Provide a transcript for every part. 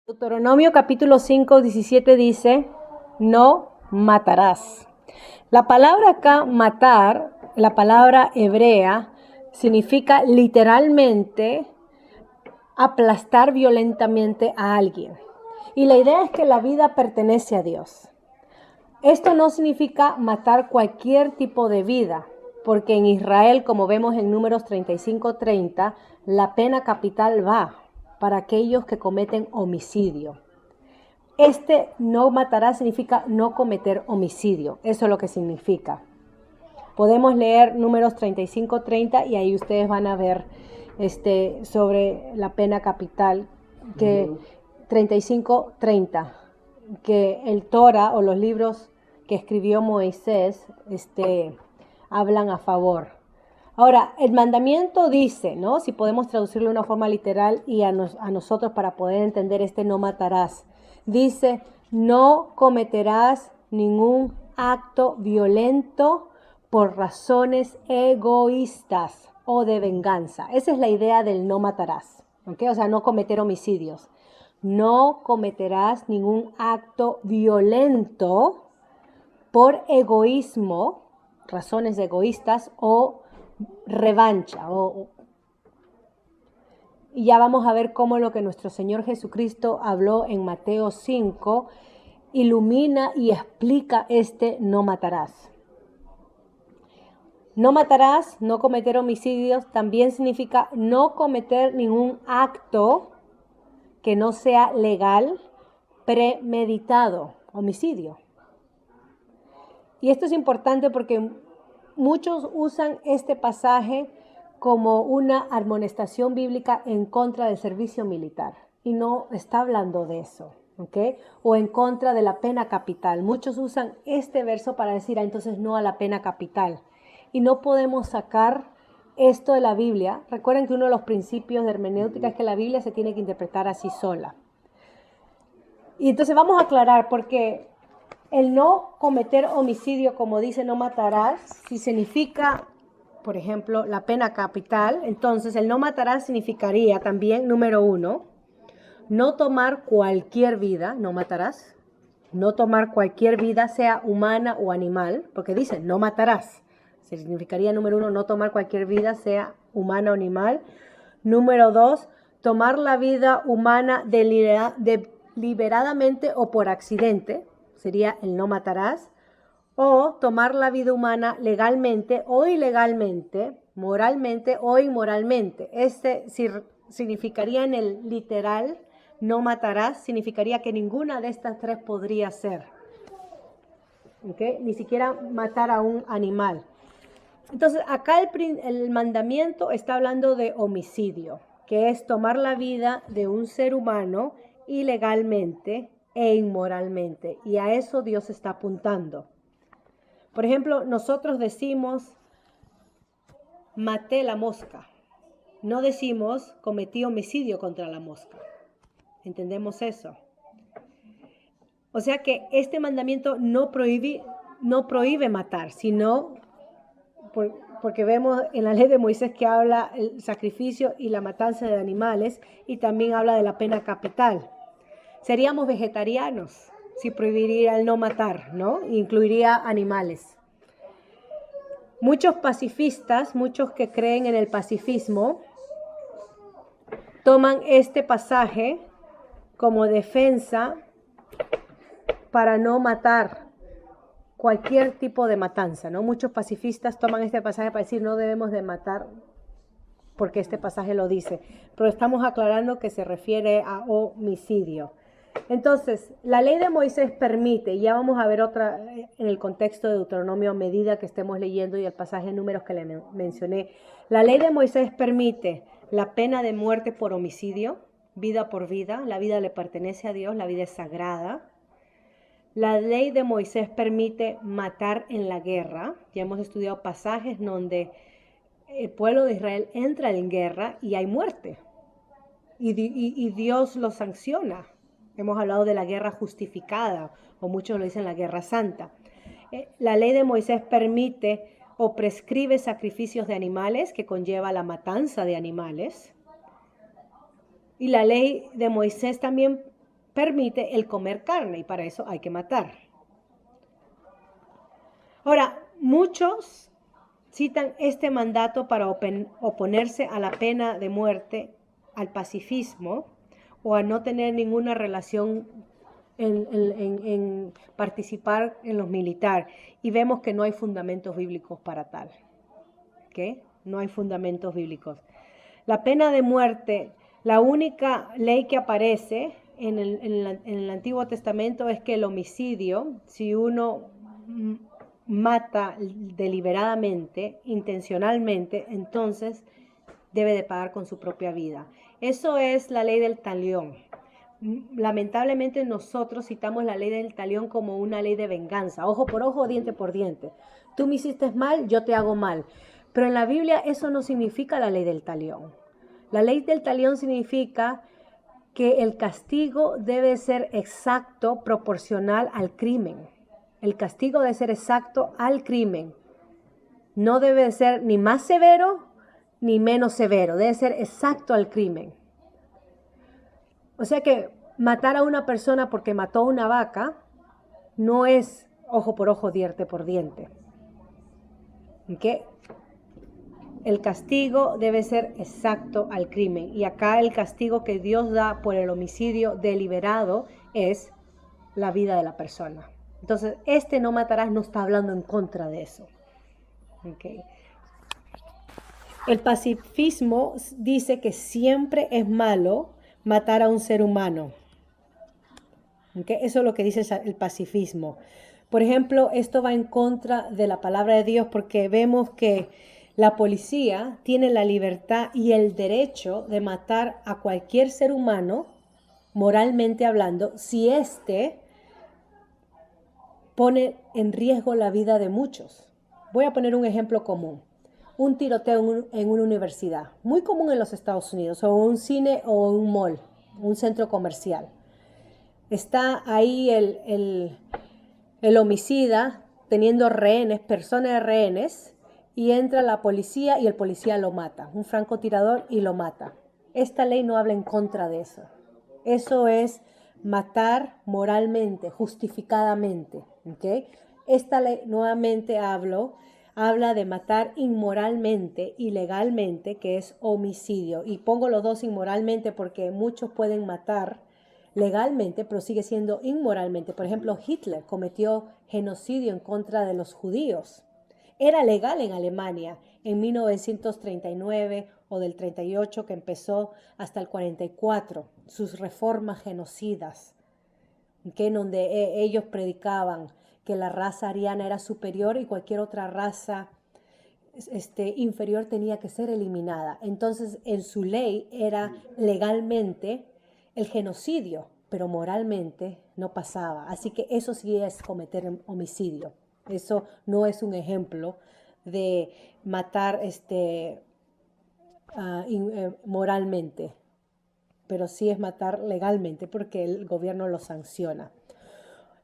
Deuteronomio capítulo 5, 17 dice, no matarás. La palabra acá, matar, la palabra hebrea, significa literalmente aplastar violentamente a alguien. Y la idea es que la vida pertenece a Dios. Esto no significa matar cualquier tipo de vida, porque en Israel, como vemos en Números 35:30, la pena capital va para aquellos que cometen homicidio. No matará significa no cometer homicidio. Eso es lo que significa. Podemos leer Números 35:30 y ahí ustedes van a ver sobre la pena capital, que 35:30, que el Torah o los libros que escribió Moisés hablan a favor. Ahora, el mandamiento dice, ¿no? Si podemos traducirlo de una forma literal y a nosotros para poder entender no matarás. Dice, no cometerás ningún acto violento por razones egoístas o de venganza. Esa es la idea del no matarás, ¿ok? O sea, no cometer homicidios. No cometerás ningún acto violento por egoísmo, razones egoístas o revancha. Y ya vamos a ver cómo lo que nuestro Señor Jesucristo habló en Mateo 5 ilumina y explica no matarás. No matarás, no cometer homicidios, también significa no cometer ningún acto que no sea legal, premeditado, homicidio. Y esto es importante porque muchos usan este pasaje como una amonestación bíblica en contra del servicio militar. Y no está hablando de eso, ¿ok? O en contra de la pena capital. Muchos usan este verso para decir, entonces no a la pena capital. Y no podemos sacar esto de la Biblia. Recuerden que uno de los principios de hermenéutica es que la Biblia se tiene que interpretar así sola. Y entonces vamos a aclarar, porque el no cometer homicidio, como dice no matarás, si significa, por ejemplo, la pena capital, entonces el no matarás significaría también, número 1, no tomar cualquier vida, no matarás, no tomar cualquier vida, sea humana o animal, porque dice no matarás. Significaría, número 1, no tomar cualquier vida, sea humana o animal. Número 2, tomar la vida humana deliberadamente o por accidente, sería el no matarás. O tomar la vida humana legalmente o ilegalmente, moralmente o inmoralmente. Significaría en el literal, no matarás, significaría que ninguna de estas tres podría ser. ¿Okay? Ni siquiera matar a un animal. Entonces, acá el mandamiento está hablando de homicidio, que es tomar la vida de un ser humano ilegalmente e inmoralmente. Y a eso Dios está apuntando. Por ejemplo, nosotros decimos, maté la mosca. No decimos, cometí homicidio contra la mosca. ¿Entendemos eso? O sea que este mandamiento no prohíbe matar, sino porque vemos en la ley de Moisés que habla el sacrificio y la matanza de animales, y también habla de la pena capital. Seríamos vegetarianos si prohibiría el no matar, ¿no? Incluiría animales. Muchos pacifistas, muchos que creen en el pacifismo, toman este pasaje como defensa para no matar cualquier tipo de matanza, ¿no? Muchos pacifistas toman este pasaje para decir no debemos de matar porque este pasaje lo dice, pero estamos aclarando que se refiere a homicidio. Entonces, la ley de Moisés permite, y ya vamos a ver otra en el contexto de Deuteronomio a medida que estemos leyendo y el pasaje de números que le mencioné. La ley de Moisés permite la pena de muerte por homicidio, vida por vida. La vida le pertenece a Dios, la vida es sagrada. La ley de Moisés permite matar en la guerra. Ya hemos estudiado pasajes donde el pueblo de Israel entra en guerra y hay muerte. Y Dios lo sanciona. Hemos hablado de la guerra justificada, o muchos lo dicen la guerra santa. La ley de Moisés permite o prescribe sacrificios de animales, que conlleva la matanza de animales. Y la ley de Moisés también permite el comer carne y para eso hay que matar. Ahora, muchos citan este mandato para oponerse a la pena de muerte, al pacifismo o a no tener ninguna relación en participar en los militares. Y vemos que no hay fundamentos bíblicos para tal. ¿Okay? No hay fundamentos bíblicos. La pena de muerte, la única ley que aparece en el Antiguo Testamento es que el homicidio, si uno mata deliberadamente, intencionalmente, entonces debe de pagar con su propia vida. Eso es la ley del talión. Lamentablemente nosotros citamos la ley del talión como una ley de venganza, ojo por ojo, diente por diente. Tú me hiciste mal, yo te hago mal. Pero en la Biblia eso no significa la ley del talión. La ley del talión significa que el castigo debe ser exacto, proporcional al crimen. El castigo debe ser exacto al crimen. No debe ser ni más severo ni menos severo. Debe ser exacto al crimen. O sea que matar a una persona porque mató a una vaca no es ojo por ojo, diente por diente. ¿Okay? El castigo debe ser exacto al crimen. Y acá el castigo que Dios da por el homicidio deliberado es la vida de la persona. Entonces, no matarás no está hablando en contra de eso. Okay. El pacifismo dice que siempre es malo matar a un ser humano. Okay. Eso es lo que dice el pacifismo. Por ejemplo, esto va en contra de la palabra de Dios porque vemos que la policía tiene la libertad y el derecho de matar a cualquier ser humano, moralmente hablando, si éste pone en riesgo la vida de muchos. Voy a poner un ejemplo común. Un tiroteo en una universidad, muy común en los Estados Unidos, o un cine o un mall, un centro comercial. Está ahí el homicida teniendo rehenes, personas de rehenes, y entra la policía y el policía lo mata, un francotirador y lo mata. Esta ley no habla en contra de eso. Eso es matar moralmente, justificadamente. ¿Okay? Esta ley nuevamente habla de matar inmoralmente, ilegalmente, que es homicidio. Y pongo los dos inmoralmente porque muchos pueden matar legalmente, pero sigue siendo inmoralmente. Por ejemplo, Hitler cometió genocidio en contra de los judíos. Era legal en Alemania en 1939 o del 38 que empezó hasta el 44, sus reformas genocidas, que en donde ellos predicaban que la raza ariana era superior y cualquier otra raza inferior tenía que ser eliminada. Entonces, en su ley era legalmente el genocidio, pero moralmente no pasaba. Así que eso sí es cometer homicidio. Eso no es un ejemplo de matar moralmente, pero sí es matar legalmente porque el gobierno lo sanciona.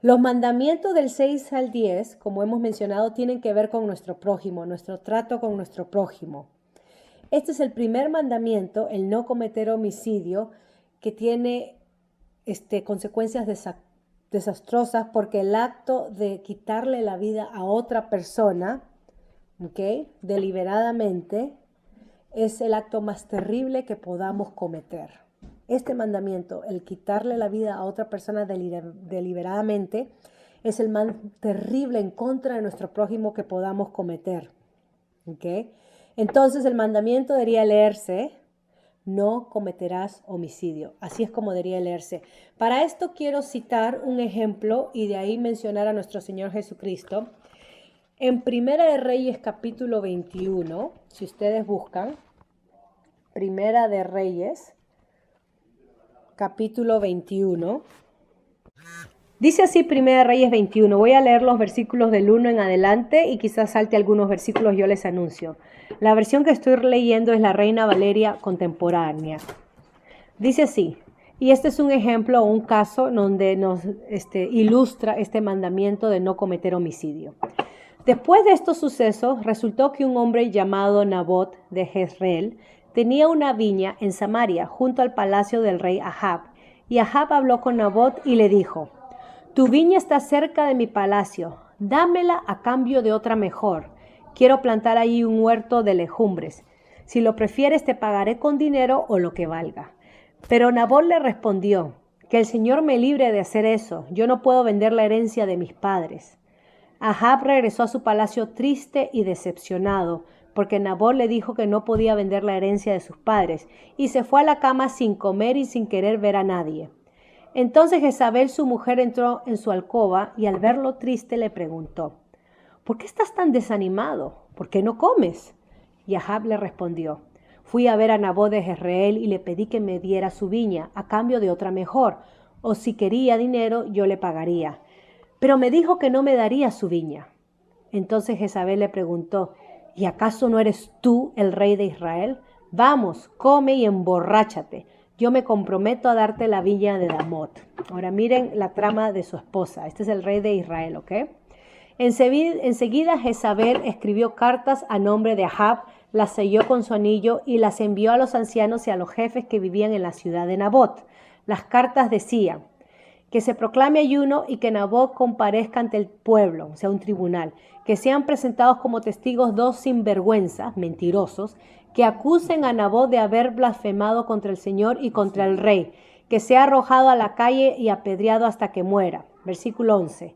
Los mandamientos del 6 al 10, como hemos mencionado, tienen que ver con nuestro prójimo, nuestro trato con nuestro prójimo. Este es el primer mandamiento, el no cometer homicidio, que tiene consecuencias desastrosas porque el acto de quitarle la vida a otra persona, ¿okay?, deliberadamente, es el acto más terrible que podamos cometer. Este mandamiento, el quitarle la vida a otra persona deliberadamente, es el más terrible en contra de nuestro prójimo que podamos cometer. ¿Okay? Entonces el mandamiento debería leerse: no cometerás homicidio. Así es como debería leerse. Para esto quiero citar un ejemplo y de ahí mencionar a nuestro Señor Jesucristo. En Primera de Reyes capítulo 21, si ustedes buscan, Primera de Reyes capítulo 21. Dice así Primera de Reyes 21. Voy a leer los versículos del 1 en adelante y quizás salte algunos versículos, yo les anuncio. La versión que estoy leyendo es la Reina Valeria contemporánea. Dice así, y este es un ejemplo o un caso donde nos ilustra este mandamiento de no cometer homicidio. Después de estos sucesos, resultó que un hombre llamado Nabot de Jezreel tenía una viña en Samaria, junto al palacio del rey Ahab, Y Ahab habló con Nabot y le dijo: tu viña está cerca de mi palacio, dámela a cambio de otra mejor. Quiero plantar ahí un huerto de legumbres. Si lo prefieres, te pagaré con dinero o lo que valga. Pero Nabot le respondió: que el Señor me libre de hacer eso. Yo no puedo vender la herencia de mis padres. Ahab regresó a su palacio triste y decepcionado, porque Nabot le dijo que no podía vender la herencia de sus padres, y se fue a la cama sin comer y sin querer ver a nadie. Entonces Jezabel, su mujer, entró en su alcoba y al verlo triste le preguntó: ¿por qué estás tan desanimado? ¿Por qué no comes? Y Ahab le respondió: fui a ver a Nabot de Jezreel y le pedí que me diera su viña a cambio de otra mejor, o si quería dinero yo le pagaría. Pero me dijo que no me daría su viña. Entonces Jezabel le preguntó: ¿y acaso no eres tú el rey de Israel? Vamos, come y emborráchate. Yo me comprometo a darte la viña de Damot. Ahora miren la trama de su esposa. Este es el rey de Israel, ¿ok? Enseguida Jezabel escribió cartas a nombre de Ahab, las selló con su anillo y las envió a los ancianos y a los jefes que vivían en la ciudad de Nabot. Las cartas decían: que se proclame ayuno y que Nabot comparezca ante el pueblo, o sea, un tribunal, que sean presentados como testigos dos sinvergüenzas, mentirosos, que acusen a Nabot de haber blasfemado contra el Señor y contra el rey, que sea arrojado a la calle y apedreado hasta que muera. Versículo 11.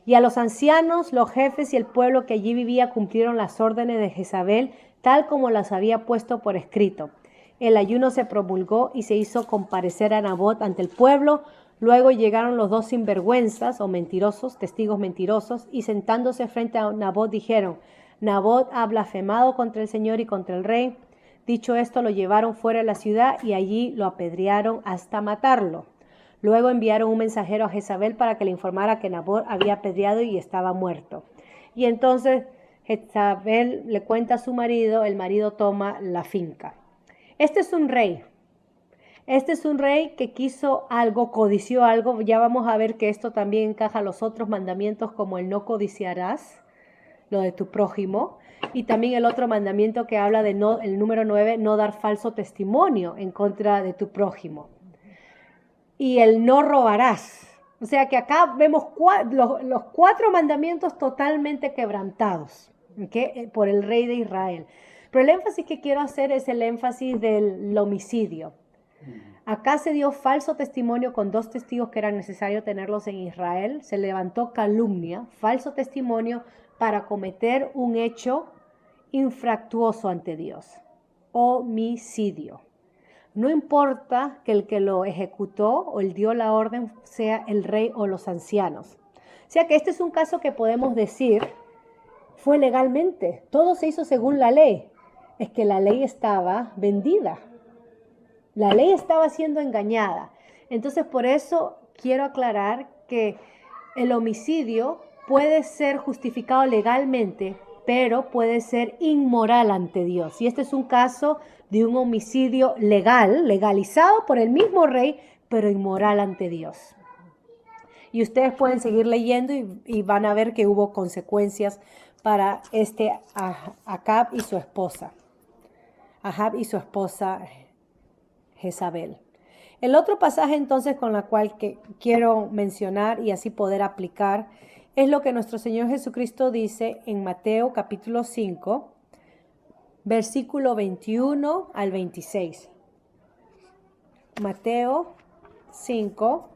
Y a los ancianos, los jefes y el pueblo que allí vivía cumplieron las órdenes de Jezabel, tal como las había puesto por escrito. El ayuno se promulgó y se hizo comparecer a Nabot ante el pueblo. Luego llegaron los dos sinvergüenzas o mentirosos, testigos mentirosos, y sentándose frente a Nabot dijeron: Nabot ha blasfemado contra el Señor y contra el rey. Dicho esto, lo llevaron fuera de la ciudad y allí lo apedrearon hasta matarlo. Luego enviaron un mensajero a Jezabel para que le informara que Nabot había apedreado y estaba muerto. Y entonces Jezabel le cuenta a su marido, el marido toma la finca. Este es un rey. Este es un rey que quiso algo, codició algo. Ya vamos a ver que esto también encaja a los otros mandamientos, como el no codiciarás, lo de tu prójimo, y también el otro mandamiento que habla de no, el número 9, no dar falso testimonio en contra de tu prójimo. Y el no robarás. O sea que acá vemos los 4 mandamientos totalmente quebrantados, ¿okay? Por el rey de Israel. Pero el énfasis que quiero hacer es el énfasis del homicidio. Acá se dio falso testimonio con 2 testigos que era necesario tenerlos en Israel. Se levantó calumnia, falso testimonio, para cometer un hecho infractuoso ante Dios. Homicidio. No importa que el que lo ejecutó o el dio la orden sea el rey o los ancianos. O sea que este es un caso que podemos decir fue legalmente. Todo se hizo según la ley. Es que la ley estaba vendida. La ley estaba siendo engañada. Entonces, por eso quiero aclarar que el homicidio puede ser justificado legalmente, pero puede ser inmoral ante Dios. Y este es un caso de un homicidio legal, legalizado por el mismo rey, pero inmoral ante Dios. Y ustedes pueden seguir leyendo y van a ver que hubo consecuencias para Acab y su esposa. Ahab y su esposa Jezabel. El otro pasaje entonces con la cual que quiero mencionar y así poder aplicar es lo que nuestro Señor Jesucristo dice en Mateo capítulo 5, versículo 21 al 26. Mateo 5,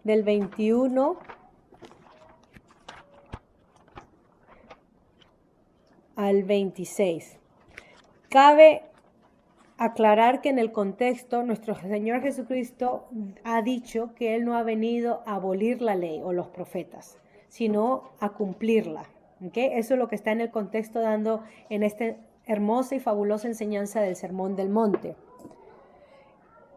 del 21 al 26. Cabe aclarar que en el contexto nuestro Señor Jesucristo ha dicho que Él no ha venido a abolir la ley o los profetas, sino a cumplirla. ¿Okay? Eso es lo que está en el contexto dando en esta hermosa y fabulosa enseñanza del Sermón del Monte.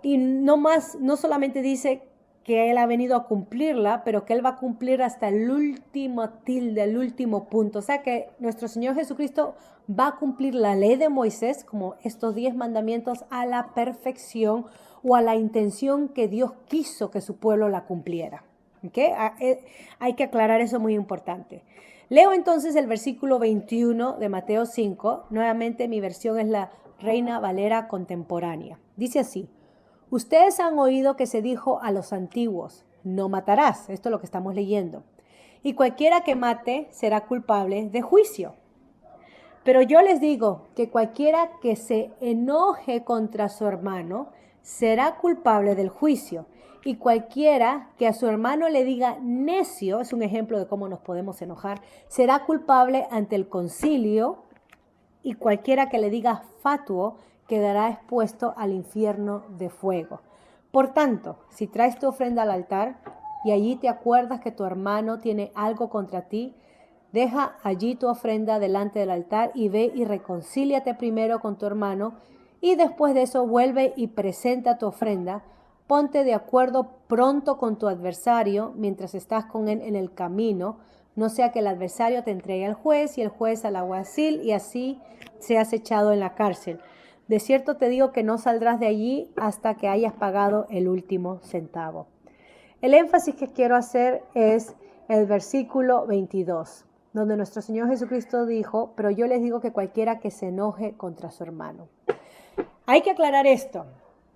Y no solamente dice que Él ha venido a cumplirla, pero que Él va a cumplir hasta el último tilde, el último punto. O sea que nuestro Señor Jesucristo va a cumplir la ley de Moisés, como estos 10 mandamientos, a la perfección o a la intención que Dios quiso que su pueblo la cumpliera. ¿Okay? Hay que aclarar eso, muy importante. Leo entonces el versículo 21 de Mateo 5. Nuevamente mi versión es la Reina Valera contemporánea. Dice así: Ustedes han oído que se dijo a los antiguos, no matarás. Esto es lo que estamos leyendo. Y cualquiera que mate será culpable de juicio. Pero yo les digo que cualquiera que se enoje contra su hermano será culpable del juicio. Y cualquiera que a su hermano le diga necio, es un ejemplo de cómo nos podemos enojar, será culpable ante el concilio. Y cualquiera que le diga fatuo quedará expuesto al infierno de fuego. Por tanto, si traes tu ofrenda al altar y allí te acuerdas que tu hermano tiene algo contra ti, deja allí tu ofrenda delante del altar y ve y reconcíliate primero con tu hermano y después de eso vuelve y presenta tu ofrenda. Ponte de acuerdo pronto con tu adversario mientras estás con él en el camino, no sea que el adversario te entregue al juez y el juez al alguacil y así seas echado en la cárcel. De cierto te digo que no saldrás de allí hasta que hayas pagado el último centavo. El énfasis que quiero hacer es el versículo 22, donde nuestro Señor Jesucristo dijo, pero yo les digo que cualquiera que se enoje contra su hermano. Hay que aclarar esto,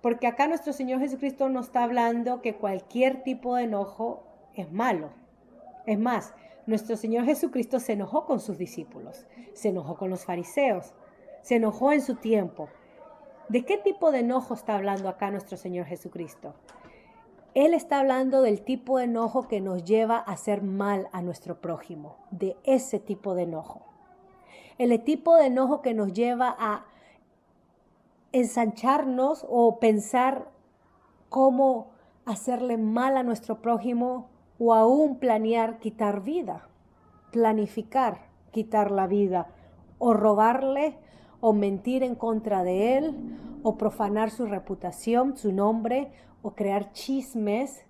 porque acá nuestro Señor Jesucristo nos está hablando que cualquier tipo de enojo es malo. Es más, nuestro Señor Jesucristo se enojó con sus discípulos, se enojó con los fariseos, se enojó en su tiempo. ¿De qué tipo de enojo está hablando acá nuestro Señor Jesucristo? Él está hablando del tipo de enojo que nos lleva a hacer mal a nuestro prójimo, de ese tipo de enojo. El tipo de enojo que nos lleva a ensancharnos o pensar cómo hacerle mal a nuestro prójimo o aún planear quitar vida, planificar quitar la vida o robarle o mentir en contra de él o profanar su reputación, su nombre o crear chismes.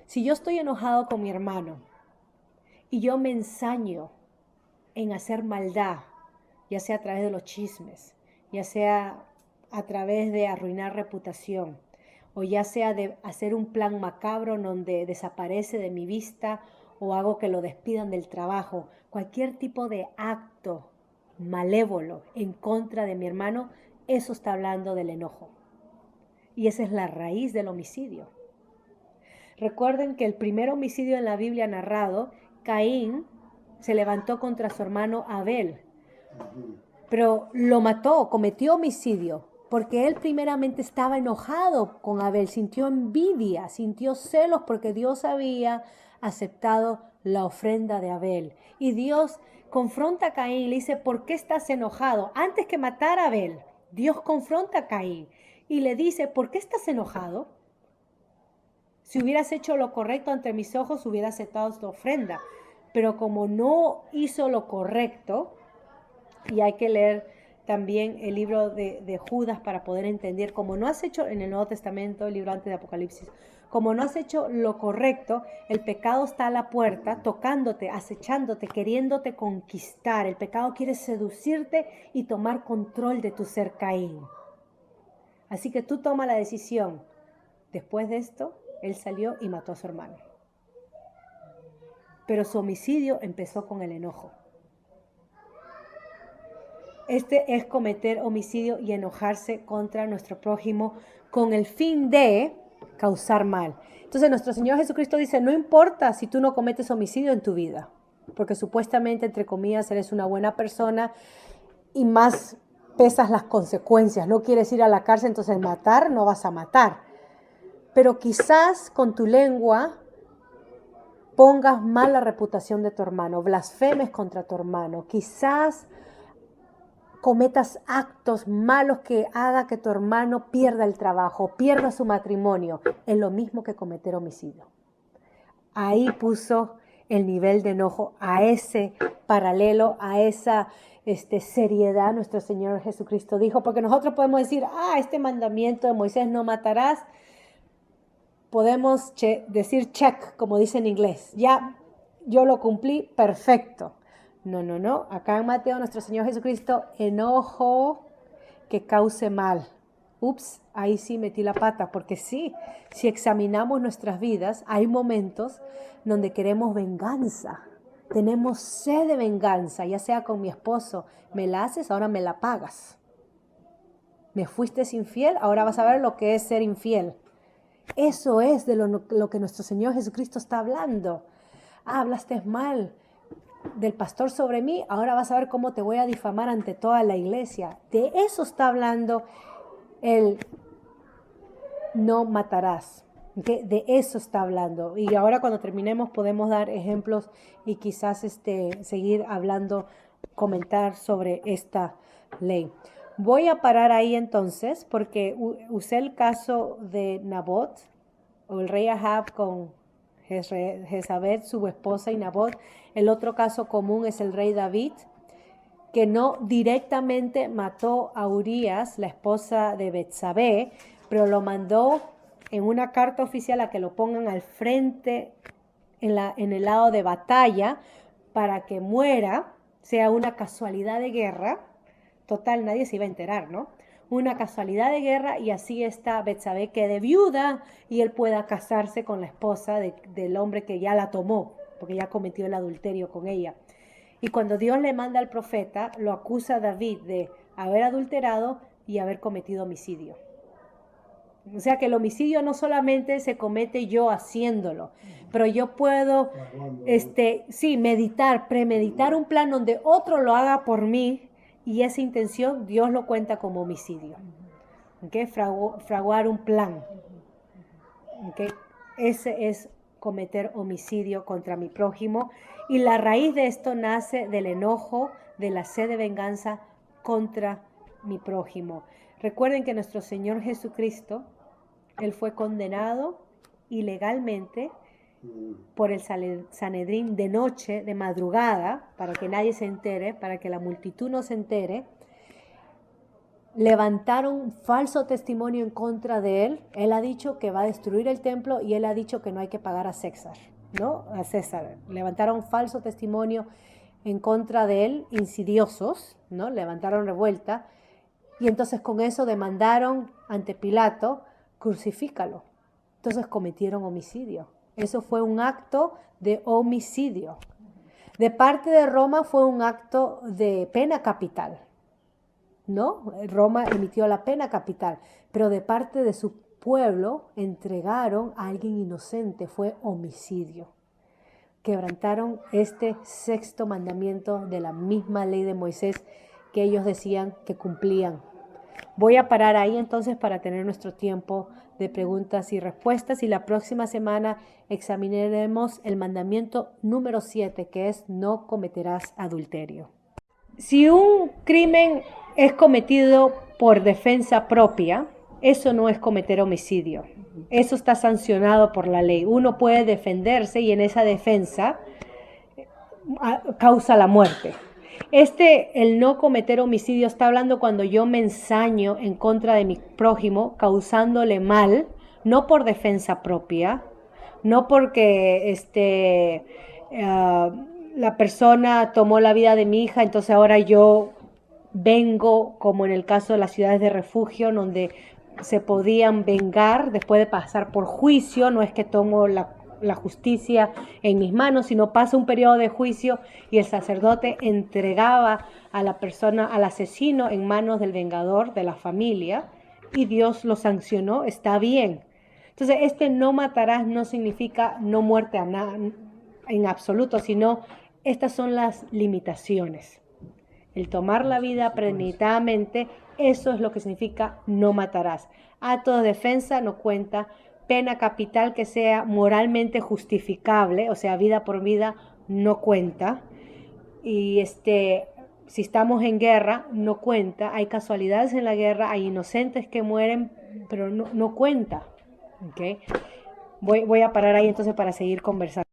Si yo estoy enojado con mi hermano y yo me ensaño en hacer maldad, ya sea a través de los chismes, ya sea a través de arruinar reputación, o ya sea de hacer un plan macabro donde desaparece de mi vista o hago que lo despidan del trabajo, cualquier tipo de acto malévolo en contra de mi hermano, eso está hablando del enojo. Y esa es la raíz del homicidio. Recuerden que el primer homicidio en la Biblia narrado, Caín se levantó contra su hermano Abel, pero lo mató, cometió homicidio, porque él primeramente estaba enojado con Abel, sintió envidia, sintió celos porque Dios había aceptado la ofrenda de Abel. Y Dios confronta a Caín y le dice, ¿por qué estás enojado? Antes que matar a Abel, Dios confronta a Caín y le dice, ¿por qué estás enojado? Si hubieras hecho lo correcto ante mis ojos, hubieras aceptado tu ofrenda. Pero como no hizo lo correcto, y hay que leer también el libro de Judas para poder entender, como no has hecho en el Nuevo Testamento, el libro antes de Apocalipsis, como no has hecho lo correcto, el pecado está a la puerta, tocándote, acechándote, queriéndote conquistar. El pecado quiere seducirte y tomar control de tu ser Caín. Así que tú toma la decisión. Después de esto, él salió y mató a su hermano. Pero su homicidio empezó con el enojo. Este es cometer homicidio y enojarse contra nuestro prójimo con el fin de causar mal. Entonces nuestro Señor Jesucristo dice, no importa si tú no cometes homicidio en tu vida, porque supuestamente, entre comillas, eres una buena persona y más pesas las consecuencias. No quieres ir a la cárcel, entonces matar, no vas a matar. Pero quizás con tu lengua pongas mal la reputación de tu hermano, blasfemes contra tu hermano, quizás cometas actos malos que haga que tu hermano pierda el trabajo, pierda su matrimonio. Es lo mismo que cometer homicidio. Ahí puso el nivel de enojo, a ese paralelo, a esa seriedad nuestro Señor Jesucristo dijo, porque nosotros podemos decir, este mandamiento de Moisés, no matarás, podemos decir check, como dice en inglés, ya yo lo cumplí, perfecto. No. Acá en Mateo, nuestro Señor Jesucristo, enojo que cause mal. Ups, ahí sí metí la pata, porque sí, si examinamos nuestras vidas, hay momentos donde queremos venganza. Tenemos sed de venganza, ya sea con mi esposo, me la haces, ahora me la pagas. me fuiste infiel, ahora vas a ver lo que es ser infiel. Eso es de lo que nuestro Señor Jesucristo está hablando. Hablaste mal del pastor sobre mí, ahora vas a ver cómo te voy a difamar ante toda la iglesia. De eso está hablando el no matarás. ¿Okay? De eso está hablando. Y ahora cuando terminemos podemos dar ejemplos y quizás seguir hablando, comentar sobre esta ley. Voy a parar ahí entonces porque usé el caso de Nabot, o el rey Ahab con Jezabel, su esposa, y Nabot. El otro caso común es el rey David, que no directamente mató a Urías, la esposa de Betsabé, pero lo mandó en una carta oficial a que lo pongan al frente en el lado de batalla para que muera, sea una casualidad de guerra. Total, nadie se iba a enterar, ¿no? Una casualidad de guerra, y así esta Betsabé quede viuda y él pueda casarse con la esposa del hombre que ya la tomó, porque ya cometió el adulterio con ella. Y cuando Dios le manda al profeta, lo acusa a David de haber adulterado y haber cometido homicidio. O sea que el homicidio no solamente se comete yo haciéndolo, pero yo puedo premeditar un plan donde otro lo haga por mí, y esa intención Dios lo cuenta como homicidio. ¿Okay? Fraguar un plan. ¿Okay? Ese es cometer homicidio contra mi prójimo, y la raíz de esto nace del enojo, de la sed de venganza contra mi prójimo. Recuerden que nuestro Señor Jesucristo, Él fue condenado ilegalmente por el Sanedrín de noche, de madrugada, para que nadie se entere, para que la multitud no se entere. Levantaron falso testimonio en contra de él. Él ha dicho que va a destruir el templo y él ha dicho que no hay que pagar a César, ¿no? A César. Levantaron falso testimonio en contra de él, insidiosos, ¿no? Levantaron revuelta, y entonces con eso demandaron ante Pilato, crucifícalo. Entonces cometieron homicidio. Eso fue un acto de homicidio. De parte de Roma fue un acto de pena capital, ¿no? Roma emitió la pena capital, pero de parte de su pueblo entregaron a alguien inocente, fue homicidio. Quebrantaron este sexto mandamiento de la misma ley de Moisés que ellos decían que cumplían. Voy a parar ahí entonces para tener nuestro tiempo de preguntas y respuestas, y la próxima semana examinaremos el mandamiento número 7, que es no cometerás adulterio. Si un crimen es cometido por defensa propia, eso no es cometer homicidio. Eso está sancionado por la ley. Uno puede defenderse y en esa defensa causa la muerte. El no cometer homicidio está hablando cuando yo me ensaño en contra de mi prójimo, causándole mal, no por defensa propia, no porque la persona tomó la vida de mi hija, entonces ahora yo vengo, como en el caso de las ciudades de refugio, donde se podían vengar después de pasar por juicio. No es que tomo la justicia en mis manos, sino pasa un periodo de juicio y el sacerdote entregaba a la persona, al asesino, en manos del vengador de la familia, y Dios lo sancionó. Está bien. Entonces, no matarás no significa no muerte a nada en absoluto, sino estas son las limitaciones. El tomar la vida premeditadamente, eso es lo que significa no matarás. Acto de defensa no cuenta. Pena capital que sea moralmente justificable, o sea, vida por vida, no cuenta. Y si estamos en guerra, no cuenta. Hay casualidades en la guerra, hay inocentes que mueren, pero no cuenta. ¿Okay? Voy a parar ahí entonces para seguir conversando.